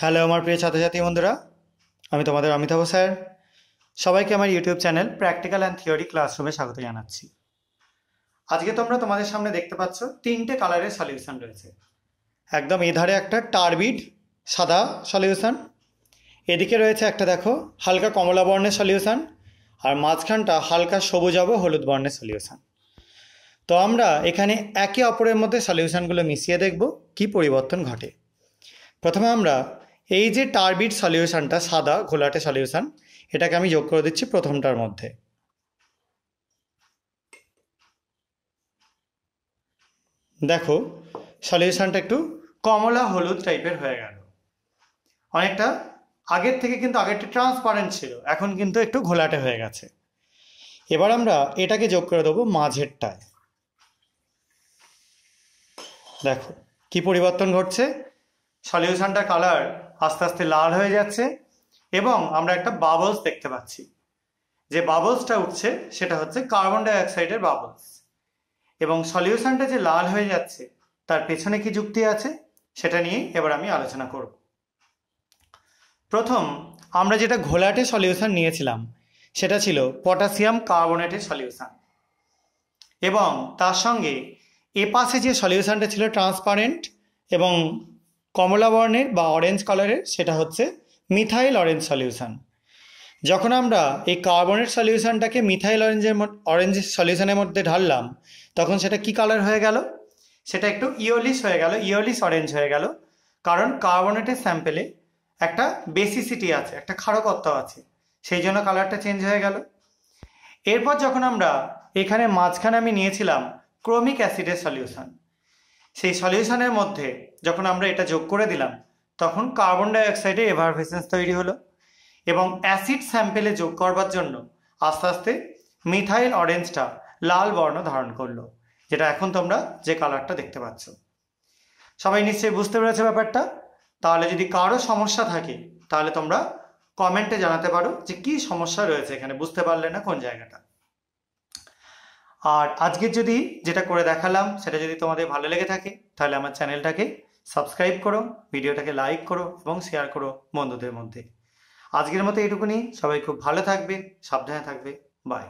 Hello আমার প্রিয় ছাত্রছাত্রী বন্ধুরা, আমি তোমাদের অমিতাভ স্যার। সবাইকে আমার YouTube channel practical and theory ক্লাসরুমে স্বাগত জানাচ্ছি। আজকে তোমরা তোমাদের সামনে দেখতে পাচ্ছ তিনটে কালারের সলিউশন রয়েছে। একদম এধারে একটা টারবিড সাদা সলিউশন, এদিকে রয়েছে একটা দেখো হালকা কমলা বর্ণের সলিউশন, আর মাঝখানটা হালকা সবুজাভ হলুদ বর্ণের সলিউশন। তো আমরা এখানে একে অপরের মধ্যে সলিউশনগুলো মিশিয়ে দেখব কি পরিবর্তন ঘটে। প্রথমে আমরা এই যে টারবিড সলিউশনটা সাদা ঘোলাটে সলিউশন, এটাকে আমি যোগ করে দিচ্ছি প্রথমটার মধ্যে। দেখো সলিউশনটা একটু কমলা হলুদ টাইপের হয়ে গেল, অনেকটা আগের থেকে, কিন্তু আগেরটা ট্রান্সপারেন্ট ছিল, এখন কিন্তু একটু ঘোলাটে হয়ে গেছে। এবার আমরা এটাকে যোগ করে দেবো মাঝেরটায়। দেখো কি পরিবর্তন ঘটছে, সলিউশনটার কালার আস্তে আস্তে লাল হয়ে যাচ্ছে এবং আমরা একটা বাবলস দেখতে পাচ্ছি। যে বাবলসটা উঠছে সেটা হচ্ছে কার্বন ডাই অক্সাইডের বাবলস। এবং সলিউশনটা যে লাল হয়ে যাচ্ছে তার পেছনে কি যুক্তি আছে সেটা নিয়ে এবার আমি আলোচনা করব। প্রথম আমরা যেটা ঘোলাটে সলিউশন নিয়েছিলাম সেটা ছিল পটাশিয়াম কার্বনেটের সলিউশন, এবং তার সঙ্গে এপাশে যে সলিউশনটা ছিল ট্রান্সপারেন্ট এবং কমলা বর্ণের বা অরেঞ্জ কালারের, সেটা হচ্ছে মিথাইল অরেঞ্জ সলিউশন। যখন আমরা এই কার্বনেট সলিউশনটাকে মিথাইল অরেঞ্জ সলিউশনের মধ্যে ঢাললাম, তখন সেটা কি কালার হয়ে গেল, সেটা একটু ইয়োলিশ হয়ে গেল, ইয়োলিশ অরেঞ্জ হয়ে গেল। কারণ কার্বনেটের স্যাম্পেলে একটা বেসিসিটি আছে, একটা ক্ষারকত্ব আছে, সেই জন্য কালারটা চেঞ্জ হয়ে গেল। এরপর যখন আমরা এখানে মাঝখানে আমি নিয়েছিলাম ক্রোমিক অ্যাসিডের সলিউশন, সেই সলিউশনের মধ্যে যখন আমরা এটা যোগ করে দিলাম তখন কার্বন ডাই অক্সাইডের এভারভেসেন্স তৈরি হলো, এবং অ্যাসিড স্যাম্পেলে যোগ করবার জন্য আস্তে আস্তে মিথাইল অরেঞ্জটা লাল বর্ণ ধারণ করলো, যেটা এখন তোমরা যে কালারটা দেখতে পাচ্ছ। সবাই নিশ্চয়ই বুঝতে পেরেছো ব্যাপারটা? তাহলে যদি কারো সমস্যা থাকে তাহলে তোমরা কমেন্টে জানাতে পারো যে কি সমস্যা রয়েছে এখানে, বুঝতে পারলে না কোন জায়গাটা। আর আজকের যদি যেটা করে দেখালাম সেটা যদি তোমাদের ভালো লেগে থাকে তাহলে আমার চ্যানেলটাকে সাবস্ক্রাইব করো, ভিডিওটাকে লাইক করো এবং শেয়ার করো বন্ধুদের মধ্যে। আজকের মতো এইটুকুনি, সবাই খুব ভালো থাকবে, সাবধানে থাকবে, বাই।